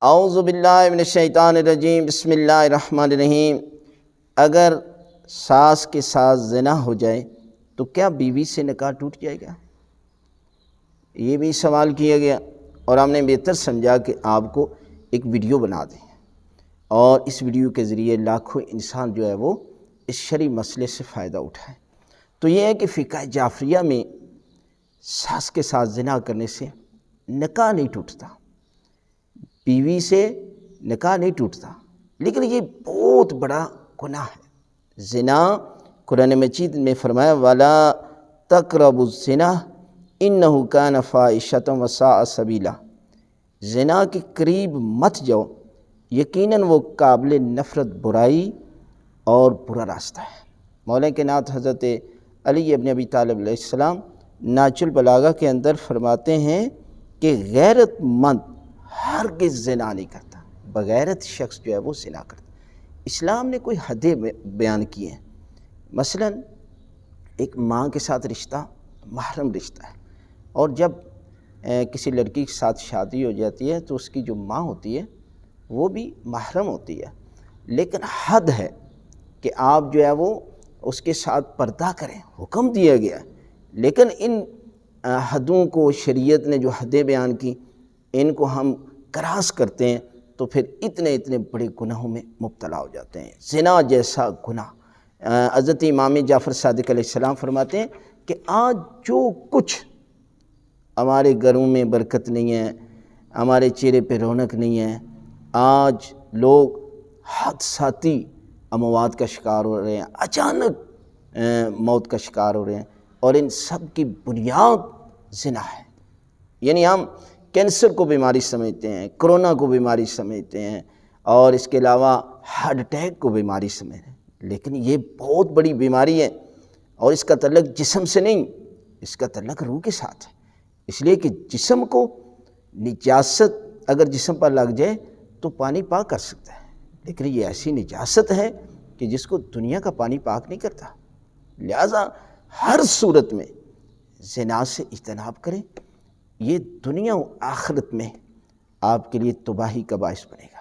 اعوذ باللہ من الشیطان الرجیم، بسم اللہ الرحمن الرحیم۔ اگر ساس کے ساتھ زنا ہو جائے تو کیا بیوی سے نکاح ٹوٹ جائے گا؟ یہ بھی سوال کیا گیا، اور ہم نے بہتر سمجھا کہ آپ کو ایک ویڈیو بنا دیں، اور اس ویڈیو کے ذریعے لاکھوں انسان جو ہے وہ اس شرعی مسئلے سے فائدہ اٹھائیں۔ تو یہ ہے کہ فقہ جعفریہ میں ساس کے ساتھ زنا کرنے سے نکاح نہیں ٹوٹتا، بیوی سے نکاح نہیں ٹوٹتا، لیکن یہ بہت بڑا گناہ ہے زنا۔ قرآن مجید میں فرمایا وَلَا تَقْرَبُوا الزِّنَا إِنَّهُ كَانَ فَاحِشَةً وَسَاءَ سَبِيلًا، زنا کے قریب مت جاؤ، یقیناً وہ قابل نفرت برائی اور برا راستہ ہے۔ مولا کائنات حضرت علی ابن ابی طالب علیہ السلام نہج البلاغہ کے اندر فرماتے ہیں کہ غیرت مند ہرگز زنا نہیں کرتا، بغیرت شخص جو ہے وہ زنا کرتا۔ اسلام نے کوئی حدیں بیان کی ہیں، مثلا ایک ماں کے ساتھ رشتہ محرم رشتہ ہے، اور جب کسی لڑکی کے ساتھ شادی ہو جاتی ہے تو اس کی جو ماں ہوتی ہے وہ بھی محرم ہوتی ہے، لیکن حد ہے کہ آپ جو ہے وہ اس کے ساتھ پردہ کریں، حکم دیا گیا ہے، لیکن ان حدوں کو شریعت نے جو حدیں بیان کی ان کو ہم کراس کرتے ہیں تو پھر اتنے بڑے گناہوں میں مبتلا ہو جاتے ہیں۔ زنا جیسا گناہ، حضرت امام جعفر صادق علیہ السلام فرماتے ہیں کہ آج جو کچھ ہمارے گھروں میں برکت نہیں ہے، ہمارے چہرے پہ رونق نہیں ہے، آج لوگ حادثاتی اموات کا شکار ہو رہے ہیں، اچانک موت کا شکار ہو رہے ہیں، اور ان سب کی بنیاد زنا ہے۔ یعنی ہم کینسر کو بیماری سمجھتے ہیں، کرونا کو بیماری سمجھتے ہیں، اور اس کے علاوہ ہارٹ اٹیک کو بیماری سمجھتے ہیں، لیکن یہ بہت بڑی بیماری ہے، اور اس کا تعلق جسم سے نہیں، اس کا تعلق روح کے ساتھ ہے۔ اس لیے کہ جسم کو نجاست اگر جسم پر لگ جائے تو پانی پاک کر سکتا ہے، لیکن یہ ایسی نجاست ہے کہ جس کو دنیا کا پانی پاک نہیں کرتا۔ لہٰذا ہر صورت میں زنا سے اجتناب کریں، یہ دنیا و آخرت میں آپ کے لیے تباہی کا باعث بنے گا۔